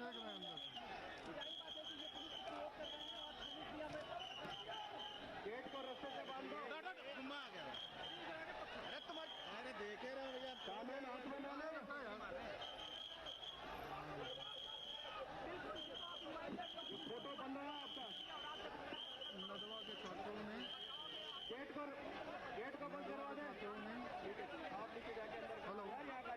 देख रहे हैं अंदर से। गेट को रस्ते से बांधो। घुमा आ गया। अरे तुम अरे देखे रहे हो यार, सामने हाथ में डाले। फोटो बन रहा है आपका नदवा के छात्रों ने गेट को बंद करवा दें। छात्रों ने ठीक है, आप नीचे जाके अंदर। हेलो। यहाँ का